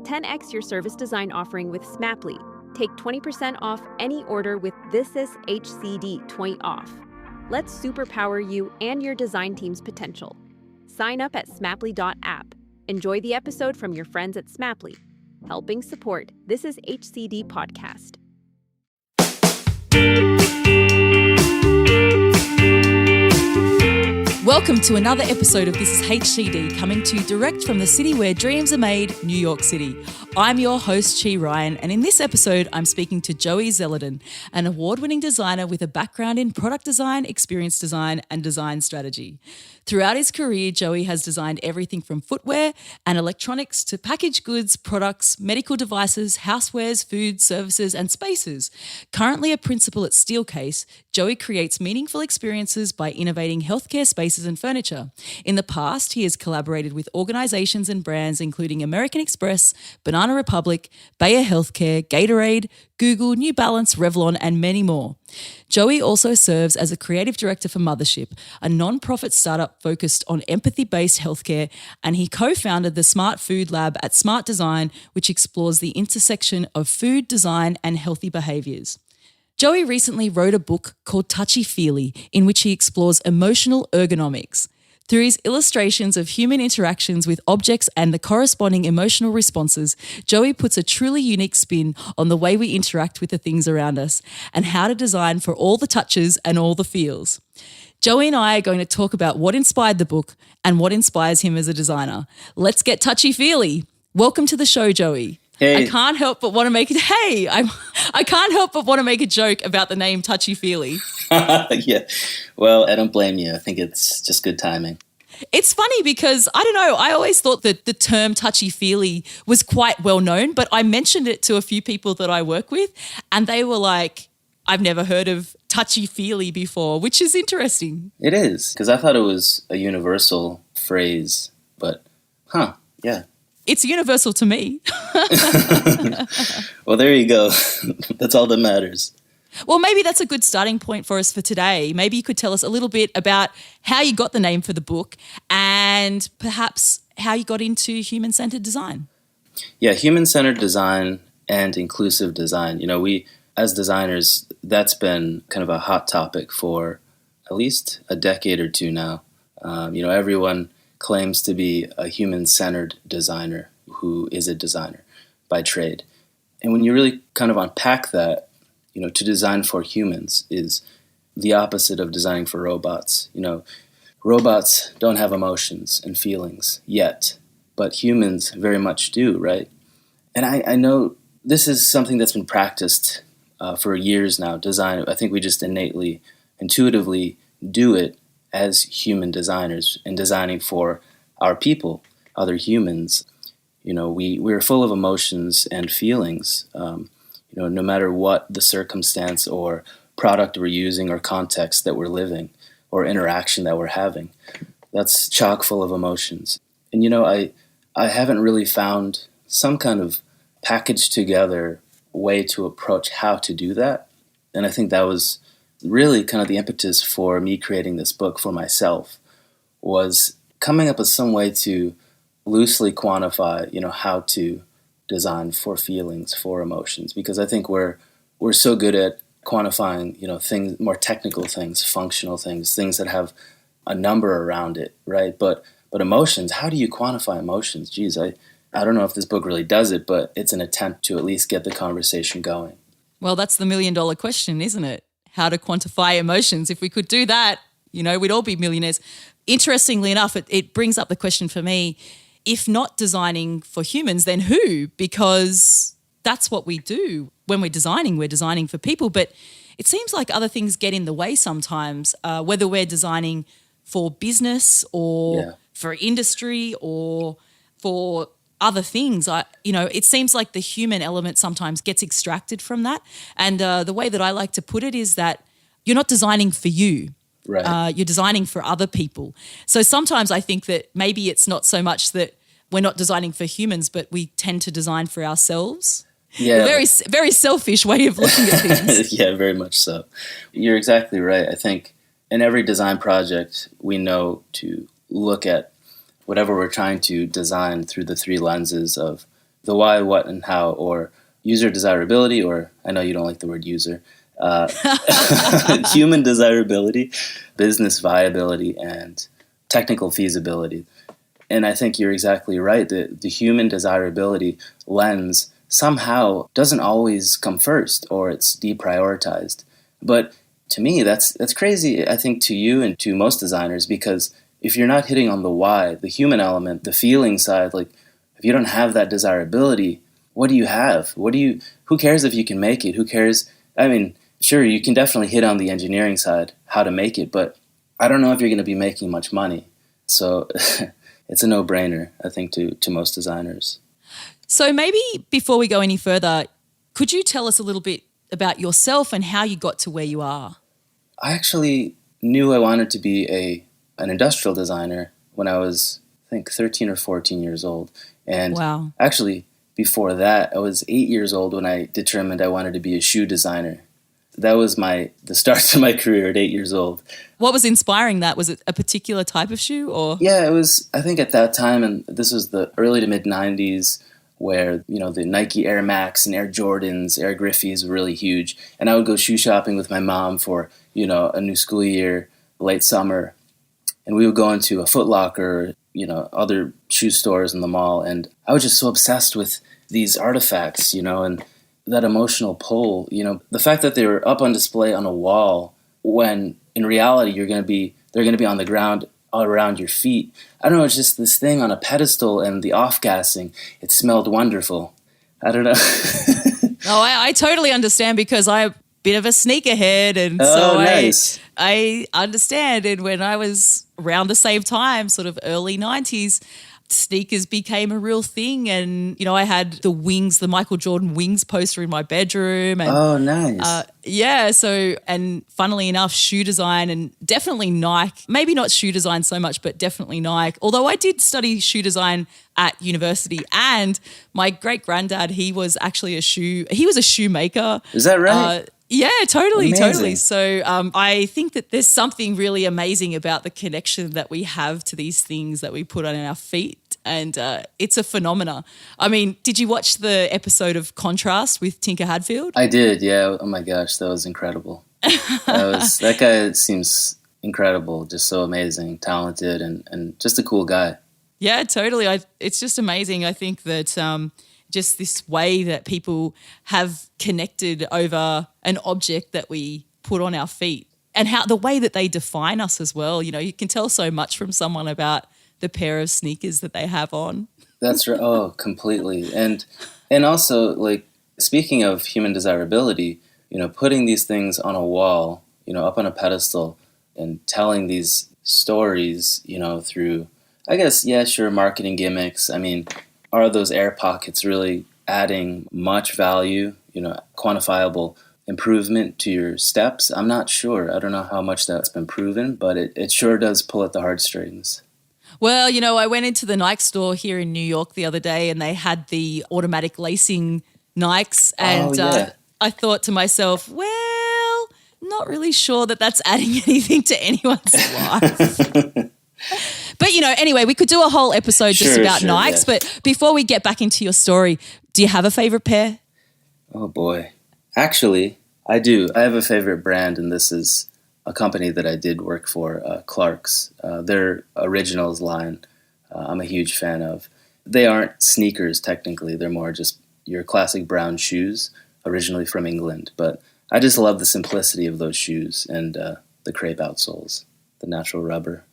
10x your service design offering with Smaply. Take 20% off any order with This Is HCD 20 off. Let's superpower you and your design team's potential. Sign up at smaply.app. Enjoy the episode from your friends at Smaply, helping support This Is HCD podcast. Welcome to another episode of This Is HCD, coming to you direct from the city where dreams are made, New York City. I'm your host, Chirryl-Lee Ryan, and in this episode, I'm speaking to Joey Zeledon, an award-winning designer with a background in product design, experience design, and design strategy. Throughout his career, Joey has designed everything from footwear and electronics to packaged goods, products, medical devices, housewares, food, services, and spaces. Currently a principal at Steelcase, Joey creates meaningful experiences by innovating healthcare spaces and furniture. In the past, he has collaborated with organizations and brands including American Express, Banana Republic, Bayer Healthcare, Gatorade, Google, New Balance, Revlon, and many more. Joey also serves as a creative director for Mothership, a non-profit startup focused on empathy-based healthcare, and he co-founded the Smart Food Lab at Smart Design, which explores the intersection of food, design, and healthy behaviors. Joey recently wrote a book called Touchy Feely, in which he explores emotional ergonomics. Through his illustrations of human interactions with objects and the corresponding emotional responses, Joey puts a truly unique spin on the way we interact with the things around us and how to design for all the touches and all the feels. Joey and I are going to talk about what inspired the book and what inspires him as a designer. Let's get touchy-feely. Welcome to the show, Joey. Hey. I can't help but want to make it. I can't help but want to make a joke about the name Touchy Feely. Yeah. Well, I don't blame you. I think it's just good timing. It's funny because, I don't know, I always thought that the term touchy-feely was quite well known, but I mentioned it to a few people that I work with and they were like, I've never heard of touchy-feely before, which is interesting. It is, because I thought it was a universal phrase, but yeah. It's universal to me. Well, there you go. That's all that matters. Well, maybe that's a good starting point for us for today. Maybe you could tell us a little bit about how you got the name for the book and perhaps how you got into human-centered design. Yeah, human-centered design and inclusive design. You know, we, as designers, that's been kind of a hot topic for at least a decade or two now. Everyone claims to be a human-centered designer who is a designer by trade. And when you really kind of unpack that, to design for humans is the opposite of designing for robots. Robots don't have emotions and feelings yet, but humans very much do, right? And I know this is something that's been practiced for years now, design. I think we just innately, intuitively do it as human designers and designing for our people, other humans. We're full of emotions and feelings, no matter what the circumstance or product we're using or context that we're living or interaction that we're having. That's chock full of emotions. And, I haven't really found some kind of packaged together way to approach how to do that. And I think that was really kind of the impetus for me creating this book for myself, was coming up with some way to loosely quantify, how to design for feelings, for emotions, because I think we're so good at quantifying, things, more technical things, functional things that have a number around it, right? But emotions, how do you quantify emotions? Geez, I don't know if this book really does it, but it's an attempt to at least get the conversation going. Well, that's the $1 million question, isn't it? How to quantify emotions. If we could do that, we'd all be millionaires. Interestingly enough, it brings up the question for me, if not designing for humans, then who? Because that's what we do when we're designing for people. But it seems like other things get in the way sometimes, whether we're designing for business or for industry or for other things. It seems like the human element sometimes gets extracted from that. And the way that I like to put it is that you're not designing for you. Right. You're designing for other people. So sometimes I think that maybe it's not so much that we're not designing for humans, but we tend to design for ourselves. Yeah. A very, very selfish way of looking at things. Yeah, very much so. You're exactly right. I think in every design project, we know to look at whatever we're trying to design through the three lenses of the why, what, and how, or user desirability, or I know you don't like the word user, human desirability, business viability, and technical feasibility. And I think you're exactly right. The human desirability lens somehow doesn't always come first, or it's deprioritized. But to me, that's crazy, I think, to you and to most designers, because if you're not hitting on the why, the human element, the feeling side, like if you don't have that desirability, what do you have? Who cares if you can make it? Who cares? I mean, sure, you can definitely hit on the engineering side, how to make it, but I don't know if you're going to be making much money. So it's a no-brainer, I think, to most designers. So maybe before we go any further, could you tell us a little bit about yourself and how you got to where you are? I actually knew I wanted to be an industrial designer when I was, I think, 13 or 14 years old. And wow. Actually, before that, I was 8 years old when I determined I wanted to be a shoe designer. That was the start to my career at 8 years old. What was inspiring that? Was it a particular type of shoe, or? Yeah, it was, I think at that time, and this was the early to mid 90s, where, the Nike Air Max and Air Jordans, Air Griffeys were really huge. And I would go shoe shopping with my mom for, a new school year, late summer. And we would go into a Foot Locker, other shoe stores in the mall. And I was just so obsessed with these artifacts, and that emotional pull, the fact that they were up on display on a wall when in reality they're going to be on the ground all around your feet. I don't know, it's just this thing on a pedestal, and the off-gassing, it smelled wonderful. I don't know. Oh, I totally understand, because I'm a bit of a sneakerhead, and nice. I understand. And when I was around the same time, sort of early 90s, sneakers became a real thing. And, I had the Michael Jordan Wings poster in my bedroom. And, oh, nice. Yeah. So, and funnily enough, shoe design, and definitely Nike, maybe not shoe design so much, but definitely Nike. Although I did study shoe design at university, and my great granddad, he was actually a shoemaker. Is that right? Yeah, totally, Amazing. totally. So I think that there's something really amazing about the connection that we have to these things that we put on our feet, and it's a phenomena. I mean, did you watch the episode of Contrast with Tinker Hadfield? I did, yeah. Oh my gosh, that was incredible. That guy seems incredible, just so amazing, talented, and just a cool guy. Yeah, totally. It's just amazing. I think that just this way that people have connected over an object that we put on our feet, and how the way that they define us as well. You can tell so much from someone about the pair of sneakers that they have on. That's right. Oh, completely. And also, like, speaking of human desirability, putting these things on a wall, up on a pedestal, and telling these stories, through, I guess, yeah, sure, marketing gimmicks. I mean, are those air pockets really adding much value, quantifiable improvement to your steps? I'm not sure. I don't know how much that's been proven, but it sure does pull at the heartstrings. Well, I went into the Nike store here in New York the other day, and they had the automatic lacing Nikes, and I thought to myself, well, not really sure that that's adding anything to anyone's life. But, anyway, we could do a whole episode just about Nikes. Yeah. But before we get back into your story, do you have a favorite pair? Oh, boy. Actually, I do. I have a favorite brand, and this is a company that I did work for, Clark's. Their Originals line, I'm a huge fan of. They aren't sneakers, technically. They're more just your classic brown shoes, originally from England. But I just love the simplicity of those shoes and the crepe outsoles, the natural rubber.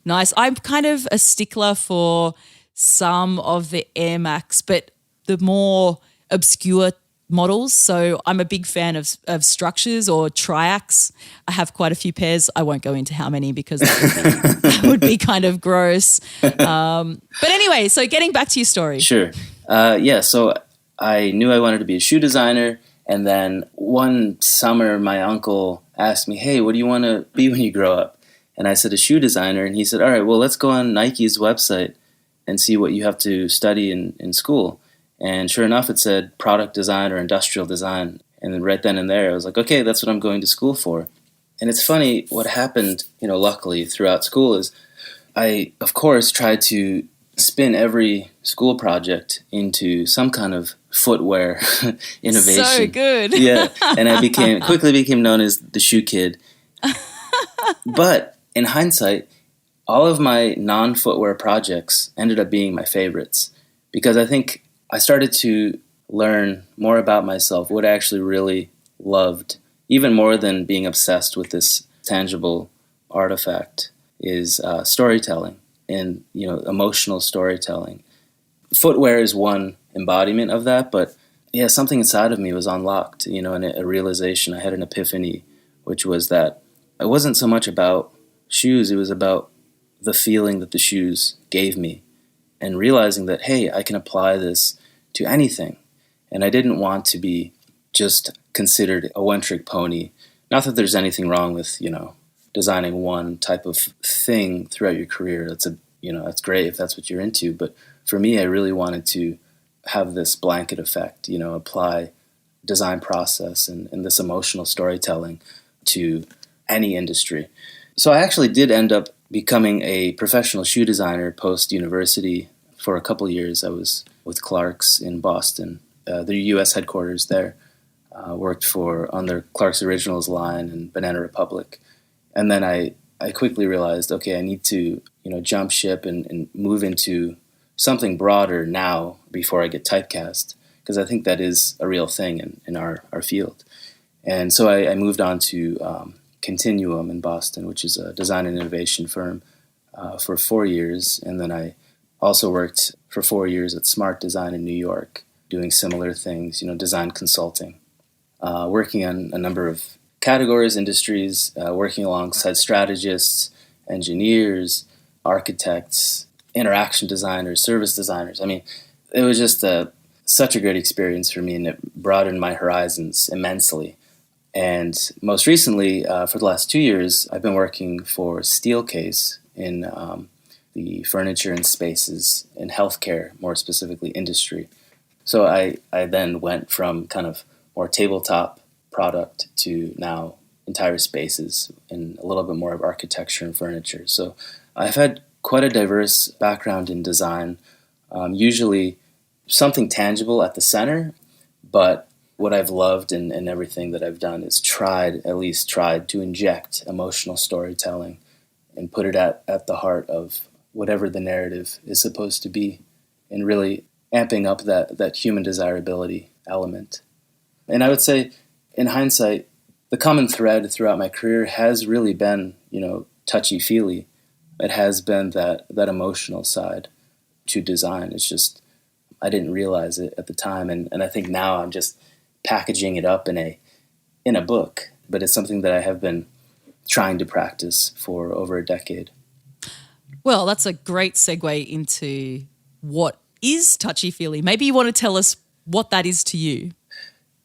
Nice. I'm kind of a stickler for some of the Air Max, but the more obscure models. So I'm a big fan of Structures or Triax. I have quite a few pairs. I won't go into how many, because that would be kind of gross. But anyway, so getting back to your story. Sure. So I knew I wanted to be a shoe designer. And then one summer, my uncle asked me, hey, what do you want to be when you grow up? And I said, a shoe designer. And he said, all right, well, let's go on Nike's website and see what you have to study in school. And sure enough, it said product design or industrial design. And then right then and there, I was like, okay, that's what I'm going to school for. And it's funny what happened, luckily throughout school is I, of course, tried to spin every school project into some kind of footwear innovation. So good. Yeah, and I quickly became known as the shoe kid. But in hindsight, all of my non-footwear projects ended up being my favorites because I think I started to learn more about myself, what I actually really loved, even more than being obsessed with this tangible artifact, is storytelling and emotional storytelling. Footwear is one embodiment of that, but yeah, something inside of me was unlocked, and a realization. I had an epiphany, which was that it wasn't so much about shoes, it was about the feeling that the shoes gave me, and realizing that, hey, I can apply this to anything. And I didn't want to be just considered a one-trick pony. Not that there's anything wrong with, designing one type of thing throughout your career. That's great if that's what you're into. But for me, I really wanted to have this blanket effect, apply design process and this emotional storytelling to any industry. So I actually did end up becoming a professional shoe designer post-university. For a couple years, I was with Clark's in Boston, their U.S. headquarters there. Worked on their Clark's Originals line and Banana Republic. And then I quickly realized, okay, I need to jump ship and move into something broader now before I get typecast, because I think that is a real thing in our field. And so I moved on to Continuum in Boston, which is a design and innovation firm, for 4 years. And then I also worked for 4 years at Smart Design in New York, doing similar things, design consulting, working on a number of categories, industries, working alongside strategists, engineers, architects, interaction designers, service designers. I mean, it was just such a great experience for me, and it broadened my horizons immensely. And most recently, for the last 2 years, I've been working for Steelcase in the furniture and spaces in healthcare, more specifically industry. So I then went from kind of more tabletop product to now entire spaces and a little bit more of architecture and furniture. So I've had quite a diverse background in design, usually something tangible at the center, but what I've loved and everything that I've done is tried to inject emotional storytelling and put it at the heart of whatever the narrative is supposed to be, and really amping up that human desirability element. And I would say, in hindsight, the common thread throughout my career has really been, touchy-feely. It has been that emotional side to design. It's just, I didn't realize it at the time. And I think now I'm just packaging it up in a book. But it's something that I have been trying to practice for over a decade. Well, that's a great segue into what is touchy-feely. Maybe you want to tell us what that is to you.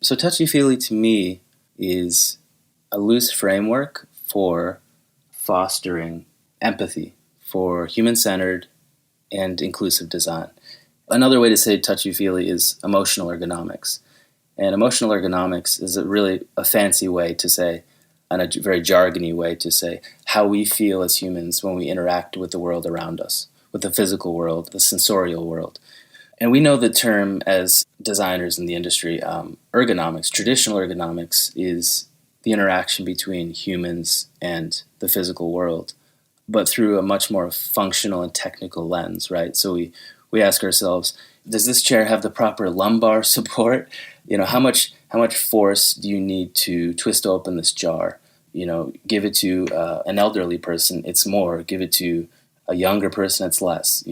So touchy-feely to me is a loose framework for fostering empathy, for human-centered and inclusive design. Another way to say touchy-feely is emotional ergonomics. And emotional ergonomics is really a fancy way to say, and a very jargony way to say, how we feel as humans when we interact with the world around us, with the physical world, the sensorial world. And we know the term as designers in the industry, ergonomics, traditional ergonomics, is the interaction between humans and the physical world, but through a much more functional and technical lens, right? So we ask ourselves, does this chair have the proper lumbar support? How much force do you need to twist open this jar? Give it to an elderly person, it's more. Give it to a younger person, it's less.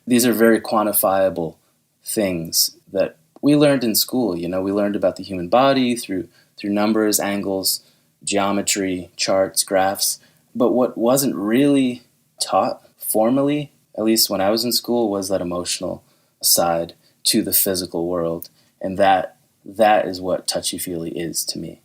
These are very quantifiable things that we learned in school. We learned about the human body through numbers, angles, geometry, charts, graphs. But what wasn't really taught formally, at least when I was in school, was that emotional side to the physical world. And that is what touchy-feely is to me.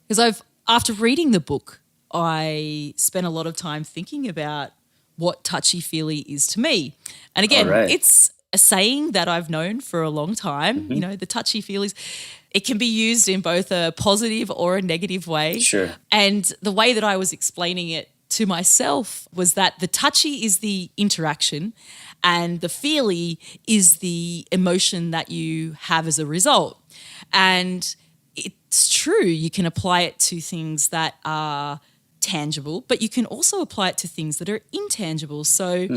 Because after reading the book, I spent a lot of time thinking about what touchy-feely is to me. And again, It's a saying that I've known for a long time. Mm-hmm. The touchy-feelies, it can be used in both a positive or a negative way. Sure. And the way that I was explaining it to myself was that the touchy is the interaction and the feely is the emotion that you have as a result. And it's true, you can apply it to things that are tangible, but you can also apply it to things that are intangible. So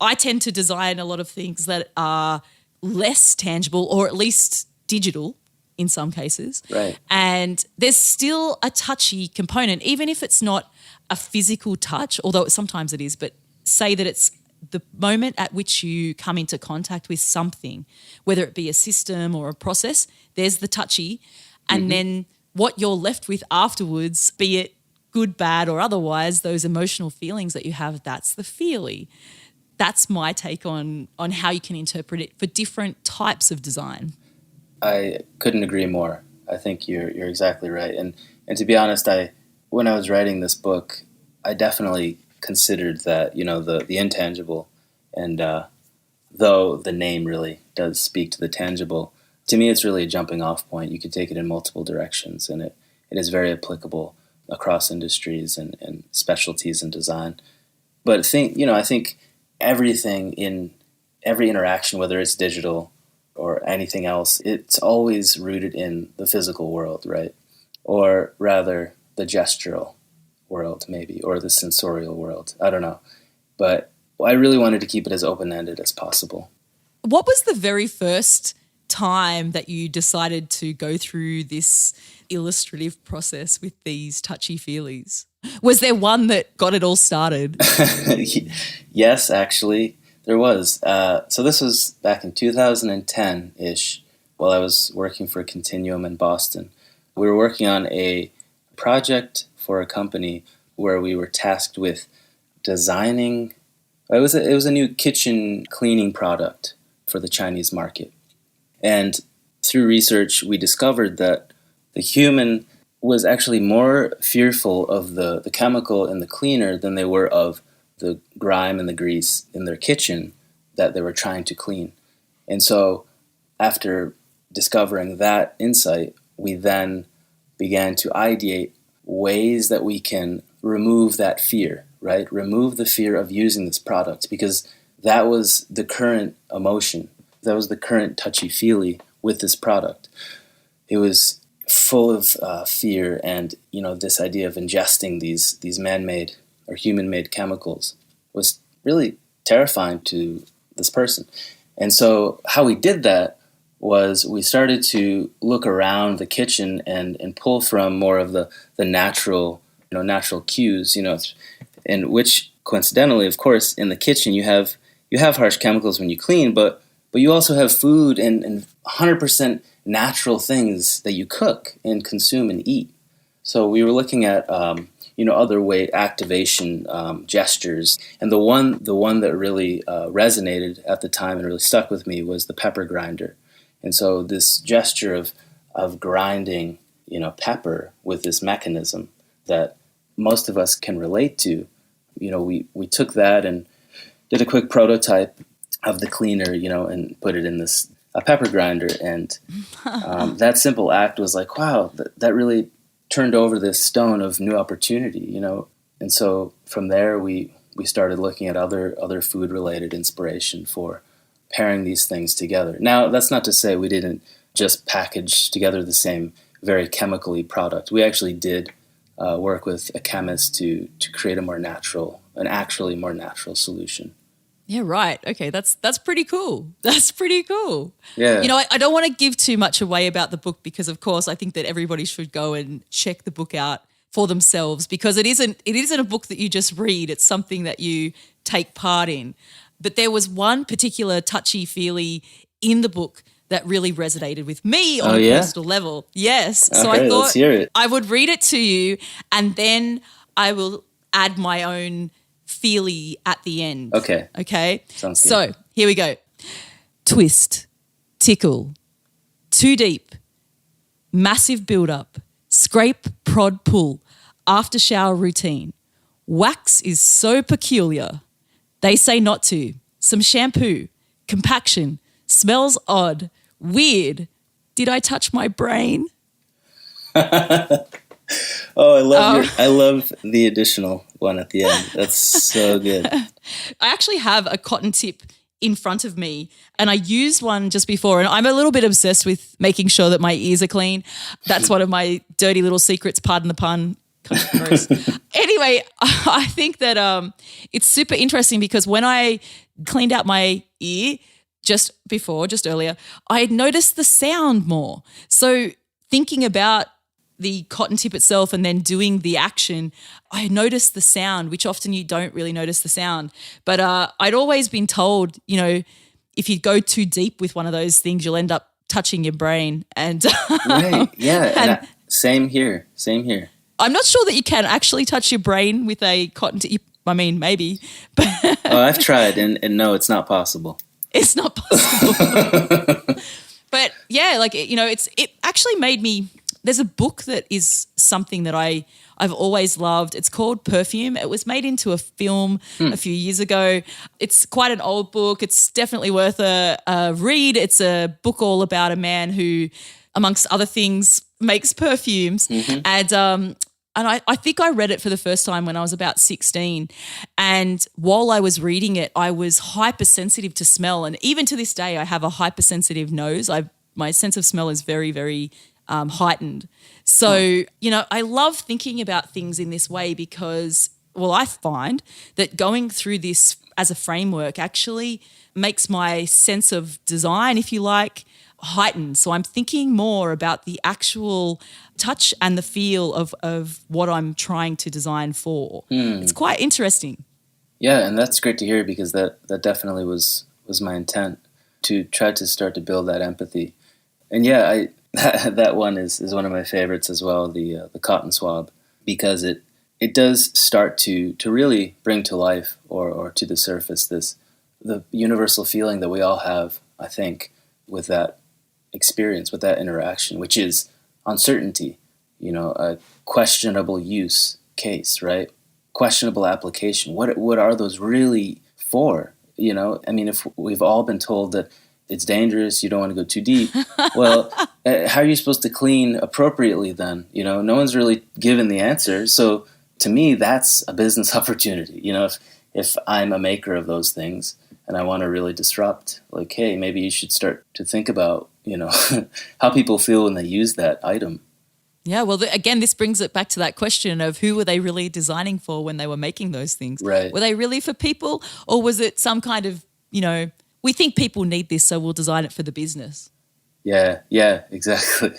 I tend to design a lot of things that are less tangible, or at least digital in some cases. Right. And there's still a touchy component, even if it's not a physical touch, although sometimes it is, but say that it's the moment at which you come into contact with something, whether it be a system or a process, there's the touchy. And then what you're left with afterwards, be it good, bad, or otherwise, those emotional feelings that you have, that's the feely. That's my take on how you can interpret it for different types of design. I couldn't agree more. I think you're exactly right. And to be honest, when I was writing this book, I definitely considered that, the intangible. And though the name really does speak to the tangible, to me it's really a jumping off point. You could take it in multiple directions, and it is very applicable across industries and specialties in design. But I think everything in every interaction, whether it's digital or anything else, it's always rooted in the physical world, right? Or rather, the gestural world, maybe, or the sensorial world. I don't know. But I really wanted to keep it as open-ended as possible. What was the very first time that you decided to go through this illustrative process with these touchy-feelies? Was there one that got it all started? Yes, actually, there was. So this was back in 2010-ish, while I was working for Continuum in Boston. We were working on a project for a company where we were tasked with designing. It was a new kitchen cleaning product for the Chinese market. And through research, we discovered that the human was actually more fearful of the chemical in the cleaner than they were of the grime and the grease in their kitchen that they were trying to clean. And so after discovering that insight, we then began to ideate ways that we can remove that fear, right? Remove the fear of using this product, because that was the current emotion. That was the current touchy-feely with this product. It was full of fear, and this idea of ingesting these man-made or human-made chemicals was really terrifying to this person. And so how we did that was we started to look around the kitchen and pull from more of the natural cues, and which coincidentally, of course, in the kitchen you have harsh chemicals when you clean, but you also have food and 100% natural things that you cook and consume and eat. So we were looking at other weight activation gestures, and the one that really resonated at the time and really stuck with me was the pepper grinder. And so this gesture of grinding pepper with this mechanism that most of us can relate to, we took that and did a quick prototype of the cleaner, and put it in a pepper grinder. And that simple act was like, wow, that really turned over this stone of new opportunity, And so from there, we started looking at other food-related inspiration for pairing these things together. Now, that's not to say we didn't just package together the same very chemically product. We actually did work with a chemist to create an actually more natural solution. Yeah, right. Okay, that's pretty cool. That's pretty cool. Yeah. I don't want to give too much away about the book because, of course, I think that everybody should go and check the book out for themselves, because it isn't a book that you just read. It's something that you take part in. But there was one particular touchy-feely in the book that really resonated with me on a personal level. Yes. So okay, I thought let's hear it. I would read it to you, and then I will add my own feely at the end. Okay. Sounds good. So here we go. Twist, tickle, too deep, massive build-up, scrape, prod, pull, after shower routine. Wax is so peculiar. They say not to. Some shampoo, compaction, smells odd, weird. Did I touch my brain? Oh, I love the additional one at the end. That's so good. I actually have a cotton tip in front of me, and I used one just before, and I'm a little bit obsessed with making sure that my ears are clean. That's one of my dirty little secrets, pardon the pun. Kind of gross. Anyway, I think that it's super interesting because when I cleaned out my ear just earlier, I had noticed the sound more. So thinking about the cotton tip itself and then doing the action, I noticed the sound, which often you don't really notice the sound. But I'd always been told, if you go too deep with one of those things, you'll end up touching your brain. And right, yeah, same here. I'm not sure that you can actually touch your brain with a cotton tip. I mean, maybe. Oh, I've tried, and no, it's not possible. It's not possible. But yeah, it actually made me. There's a book that is something that I've always loved. It's called Perfume. It was made into a film a few years ago. It's quite an old book. It's definitely worth a read. It's a book all about a man who, amongst other things, makes perfumes. And I think I read it for the first time when I was about 16. And while I was reading it, I was hypersensitive to smell. And even to this day, I have a hypersensitive nose. My sense of smell is very, very heightened. So, I love thinking about things in this way because, I find that going through this as a framework actually makes my sense of design, if you like, heightened. So I'm thinking more about the actual touch and the feel of what I'm trying to design for. It's quite interesting. Yeah, and that's great to hear because that definitely was my intent, to try to start to build that empathy. And yeah, that one is one of my favorites as well, the cotton swab, because it does start to really bring to life or to the surface the universal feeling that we all have, I think, with that experience, with that interaction, which is uncertainty, a questionable use case, right? Questionable application. What are those really for? If we've all been told that it's dangerous, you don't want to go too deep. Well, how are you supposed to clean appropriately then? No one's really given the answer. So to me, that's a business opportunity. If I'm a maker of those things and I want to really disrupt, hey, maybe you should start to think about, how people feel when they use that item. Yeah, well, again, this brings it back to that question of who were they really designing for when they were making those things? Right. Were they really for people, or was it some kind of, we think people need this, so we'll design it for the business? Yeah, exactly.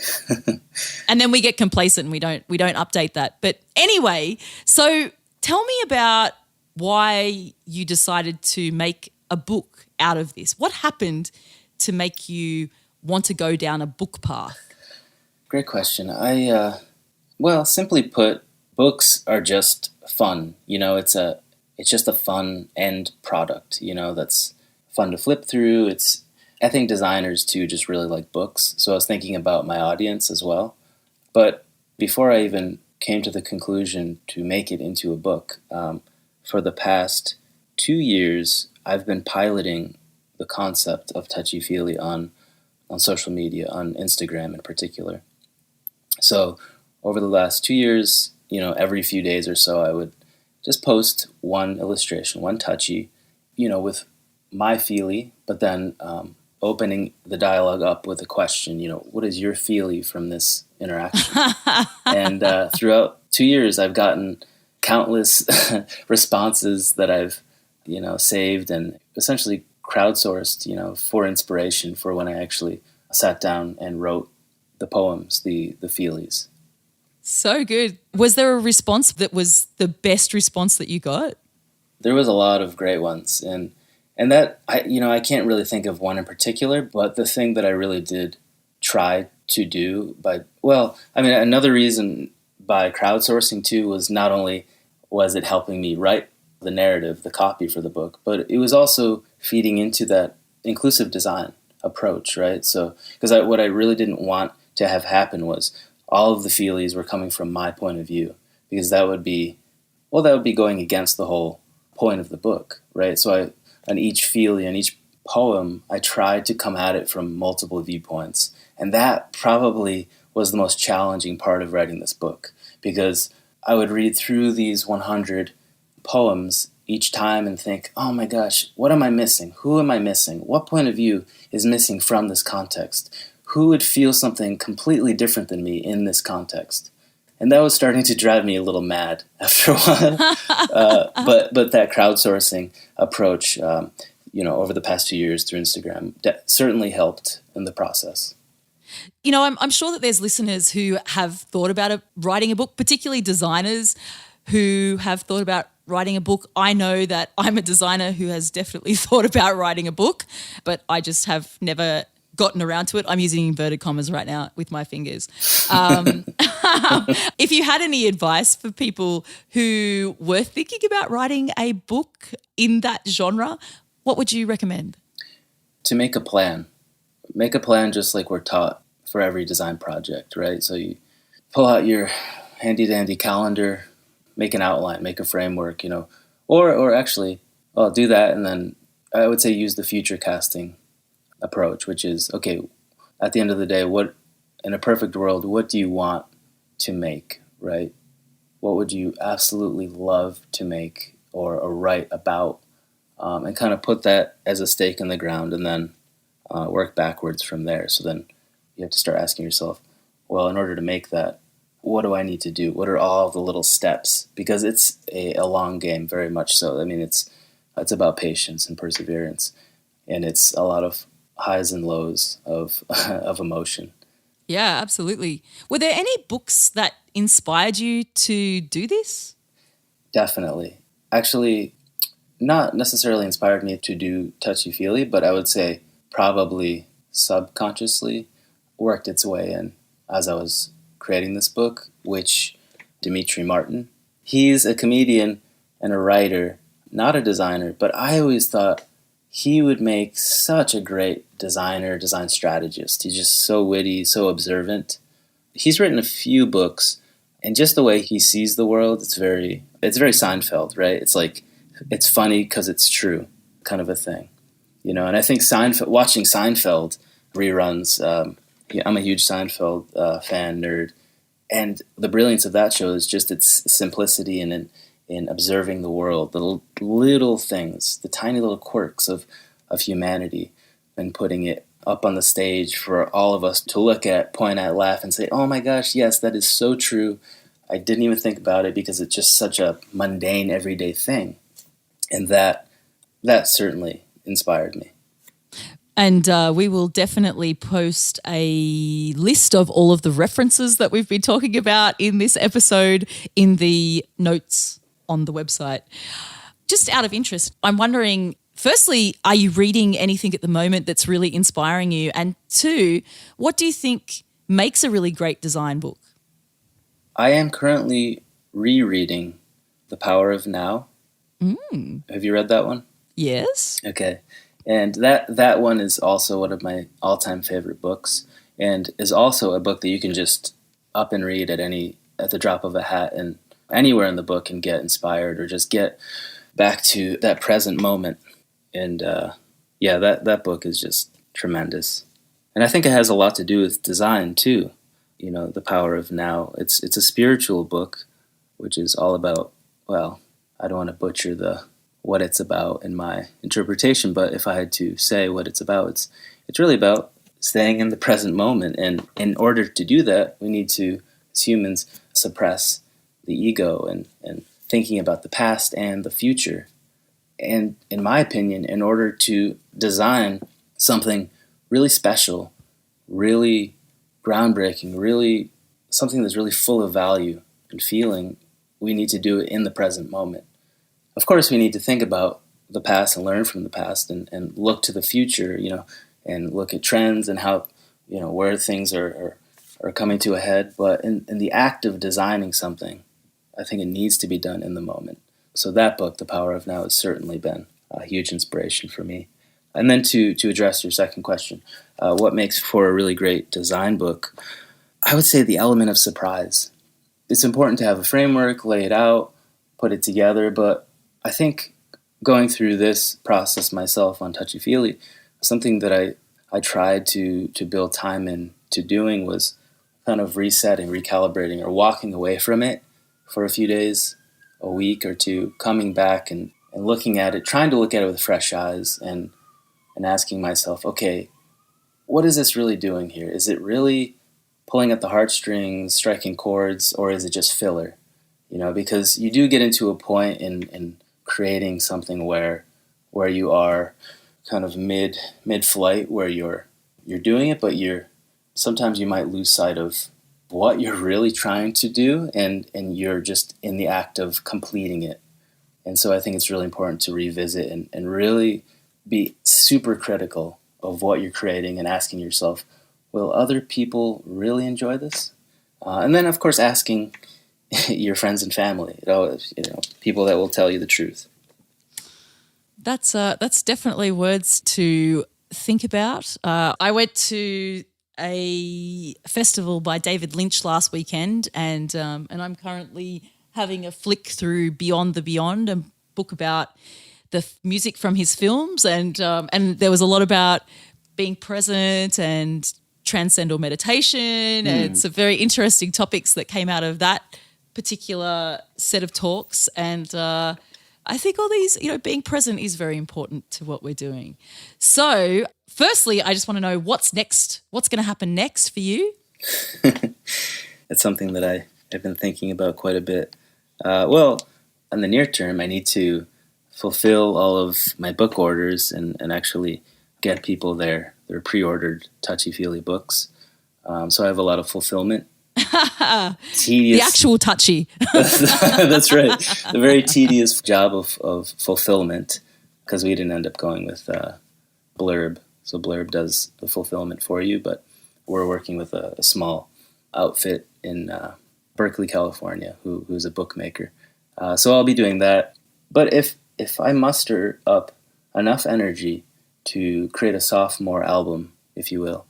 And then we get complacent and we don't update that. But anyway, so tell me about why you decided to make a book out of this. What happened to make you want to go down a book path? Great question. Simply put, books are just fun. It's just a fun end product, that's fun to flip through. I think designers too just really like books. So I was thinking about my audience as well. But before I even came to the conclusion to make it into a book, for the past 2 years, I've been piloting the concept of Touchy Feely on social media, on Instagram in particular. So over the last 2 years, every few days or so, I would just post one illustration, one touchy, with my feely, but then opening the dialogue up with a question, what is your feely from this interaction? And throughout 2 years, I've gotten countless responses that I've, saved and essentially crowdsourced, for inspiration for when I actually sat down and wrote the poems, the feelies. So good. Was there a response that was the best response that you got? There was a lot of great ones. And that, I can't really think of one in particular, but the thing that I really did try to do another reason by crowdsourcing too was not only was it helping me write the narrative, the copy for the book, but it was also feeding into that inclusive design approach, right? So, because what I really didn't want to have happen was all of the feelies were coming from my point of view, because that would be going against the whole point of the book, right? So on each feely, on each poem, I tried to come at it from multiple viewpoints. And that probably was the most challenging part of writing this book, because I would read through these 100 poems, each time and think, oh my gosh, what am I missing? Who am I missing? What point of view is missing from this context? Who would feel something completely different than me in this context? And that was starting to drive me a little mad after a while. But that crowdsourcing approach, over the past 2 years through Instagram, certainly helped in the process. I'm sure that there's listeners who have thought about writing a book, particularly designers who have thought about writing a book. I know that I'm a designer who has definitely thought about writing a book, but I just have never gotten around to it. I'm using inverted commas right now with my fingers. If you had any advice for people who were thinking about writing a book in that genre, what would you recommend? To make a plan. Make a plan just like we're taught for every design project, right? So you pull out your handy-dandy calendar, make an outline, make a framework, or actually, do that, and then I would say use the future casting approach, which is, okay, at the end of the day, what, in a perfect world, what do you want to make, right? What would you absolutely love to make or write about, and kind of put that as a stake in the ground, and then work backwards from there. So then you have to start asking yourself, well, in order to make that, what do I need to do? What are all the little steps? Because it's a long game, very much so. I mean, it's about patience and perseverance, and it's a lot of highs and lows of emotion. Yeah, absolutely. Were there any books that inspired you to do this? Definitely. Actually, not necessarily inspired me to do Touchy Feely, but I would say probably subconsciously worked its way in as I was creating this book, which Dimitri Martin. He's a comedian and a writer, not a designer, but I always thought he would make such a great design strategist. He's just so witty, so observant. He's written a few books, and just the way he sees the world, it's very Seinfeld, right? It's like, it's funny because it's true, kind of a thing, And I think watching Seinfeld reruns, I'm a huge Seinfeld fan, nerd, and the brilliance of that show is just its simplicity and in observing the world, the little things, the tiny little quirks of humanity, and putting it up on the stage for all of us to look at, point at, laugh, and say, oh my gosh, yes, that is so true. I didn't even think about it because it's just such a mundane, everyday thing. And that certainly inspired me. And we will definitely post a list of all of the references that we've been talking about in this episode in the notes on the website. Just out of interest, I'm wondering, firstly, are you reading anything at the moment that's really inspiring you? And two, what do you think makes a really great design book? I am currently rereading The Power of Now. Have you read that one? Yes. Okay. And that one is also one of my all-time favorite books, and is also a book that you can just up and read at the drop of a hat and anywhere in the book and get inspired or just get back to that present moment. And that book is just tremendous. And I think it has a lot to do with design too. The Power of Now. It's a spiritual book, which is all about, well, I don't want to butcher what it's about in my interpretation, but if I had to say what it's about, it's really about staying in the present moment. And in order to do that, we need to, as humans, suppress the ego and thinking about the past and the future. And in my opinion, in order to design something really special, really groundbreaking, really something that's really full of value and feeling, we need to do it in the present moment. Of course, we need to think about the past and learn from the past and look to the future, and look at trends and how, where things are coming to a head. But in the act of designing something, I think it needs to be done in the moment. So that book, The Power of Now, has certainly been a huge inspiration for me. And then to address your second question, what makes for a really great design book? I would say the element of surprise. It's important to have a framework, lay it out, put it together, but I think going through this process myself on Touchy Feely, something that I tried to build time into doing was kind of resetting, recalibrating, or walking away from it for a few days, a week or two, coming back and and looking at it, trying to look at it with fresh eyes and asking myself, okay, what is this really doing here? Is it really pulling at the heartstrings, striking chords, or is it just filler? Because you do get into a point in creating something where you are kind of mid-flight, where you're doing it, but sometimes you might lose sight of what you're really trying to do, and you're just in the act of completing it. And so I think it's really important to revisit and really be super critical of what you're creating and asking yourself, will other people really enjoy this? And then, of course, asking your friends and family, people that will tell you the truth. That's definitely words to think about. I went to a festival by David Lynch last weekend, and I'm currently having a flick through Beyond the Beyond, a book about the music from his films, and there was a lot about being present and transcendental meditation, and some very interesting topics that came out of that particular set of talks. And I think all these, being present is very important to what we're doing. So firstly, I just want to know what's next. What's going to happen next for you? It's something that I've been thinking about quite a bit. Well, in the near term, I need to fulfill all of my book orders and actually get people their pre-ordered Touchy Feely books. So I have a lot of fulfillment. Tedious. The actual touchy. That's right. The very tedious job of fulfillment, because we didn't end up going with Blurb. So Blurb does the fulfillment for you, but we're working with a small outfit in Berkeley, California, who's a bookmaker. So I'll be doing that. But if I muster up enough energy to create a sophomore album, if you will,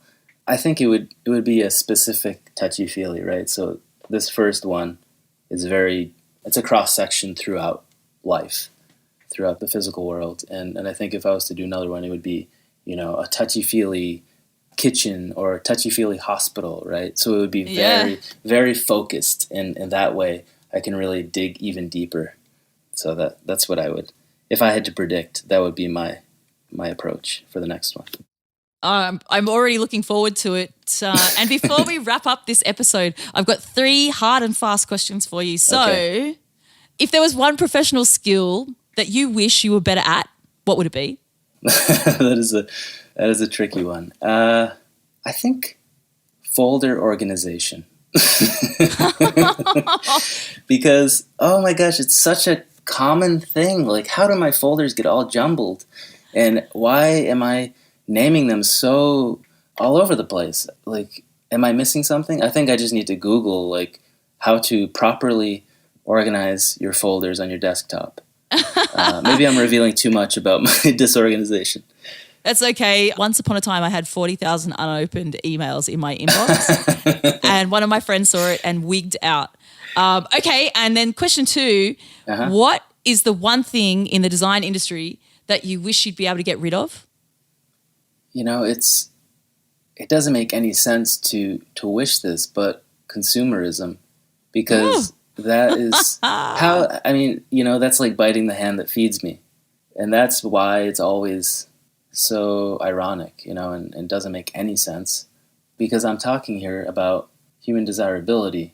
I think it would be a specific touchy-feely, right? So this first one is it's a cross-section throughout life, throughout the physical world. And I think if I was to do another one, it would be, a touchy-feely kitchen or a touchy-feely hospital, right? So it would be very, very focused. And in that way, I can really dig even deeper. So that's what I would, if I had to predict, that would be my approach for the next one. I'm already looking forward to it. And before we wrap up this episode, I've got 3 hard and fast questions for you. So If there was one professional skill that you wish you were better at, what would it be? That is a tricky one. I think folder organization. Because, oh my gosh, it's such a common thing. Like, how do my folders get all jumbled? And why am I naming them so all over the place? Like, am I missing something? I think I just need to Google, like, how to properly organize your folders on your desktop. Maybe I'm revealing too much about my disorganization. That's okay. Once upon a time, I had 40,000 unopened emails in my inbox, and one of my friends saw it and wigged out. Okay, and then question 2, what is the one thing in the design industry that you wish you'd be able to get rid of? It doesn't make any sense to wish this, but consumerism, because that is that's like biting the hand that feeds me. And that's why it's always so ironic, and doesn't make any sense, because I'm talking here about human desirability,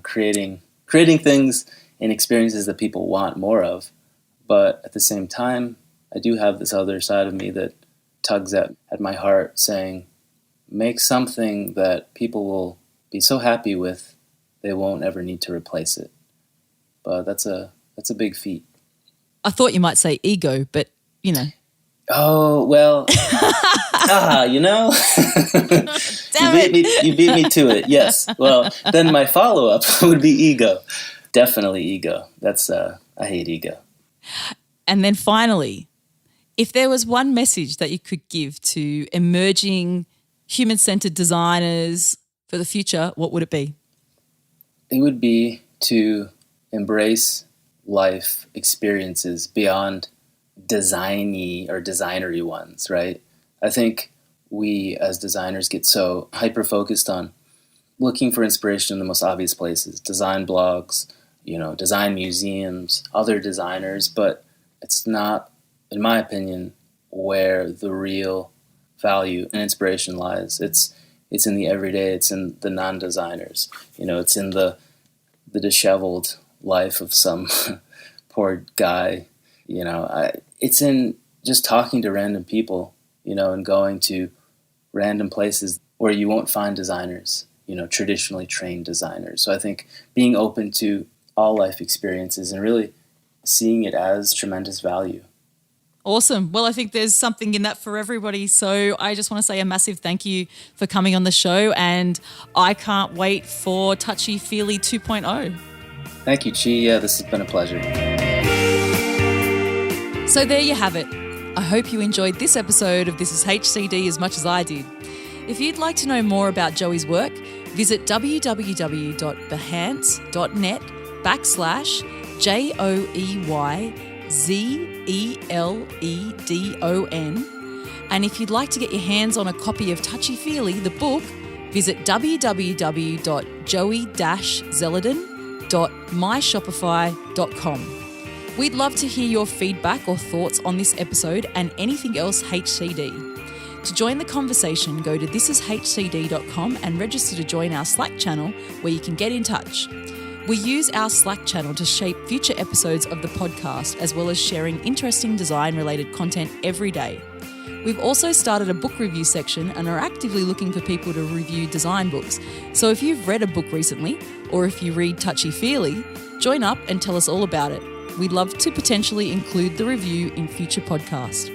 creating things and experiences that people want more of. But at the same time, I do have this other side of me that tugs at my heart, saying, make something that people will be so happy with they won't ever need to replace it. But that's a big feat. I thought you might say ego, but Oh, well, Damn you beat me to it. Yes. Well, then my follow-up would be ego. Definitely ego. I hate ego. And then finally, if there was one message that you could give to emerging human-centered designers for the future, what would it be? It would be to embrace life experiences beyond designy or designery ones, right? I think we as designers get so hyper-focused on looking for inspiration in the most obvious places, design blogs, design museums, other designers, but it's not, in my opinion, where the real value and inspiration lies. It's in the everyday. It's in the non-designers. It's in the disheveled life of some poor guy. It's in just talking to random people, and going to random places where you won't find designers, traditionally trained designers. So I think being open to all life experiences and really seeing it as tremendous value. Awesome. Well, I think there's something in that for everybody. So I just want to say a massive thank you for coming on the show, and I can't wait for Touchy Feely 2.0. Thank you, Chi. Yeah, this has been a pleasure. So there you have it. I hope you enjoyed this episode of This is HCD as much as I did. If you'd like to know more about Joey's work, visit www.behance.net/JoeyZeledon. And if you'd like to get your hands on a copy of Touchy Feely, the book, visit www.joey-zeledon.myshopify.com. We'd love to hear your feedback or thoughts on this episode and anything else HCD. To join the conversation, go to thisishcd.com and register to join our Slack channel where you can get in touch. We use our Slack channel to shape future episodes of the podcast, as well as sharing interesting design-related content every day. We've also started a book review section and are actively looking for people to review design books. So if you've read a book recently, or if you read Touchy Feely, join up and tell us all about it. We'd love to potentially include the review in future podcasts.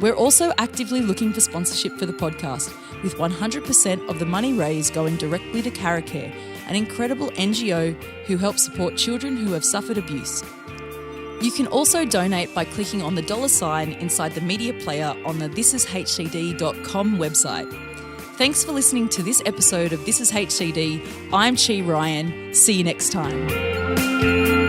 We're also actively looking for sponsorship for the podcast, with 100% of the money raised going directly to Caracare, an incredible NGO who helps support children who have suffered abuse. You can also donate by clicking on the $ inside the media player on the thisishcd.com website. Thanks for listening to this episode of This is HCD. I'm Chi Ryan. See you next time.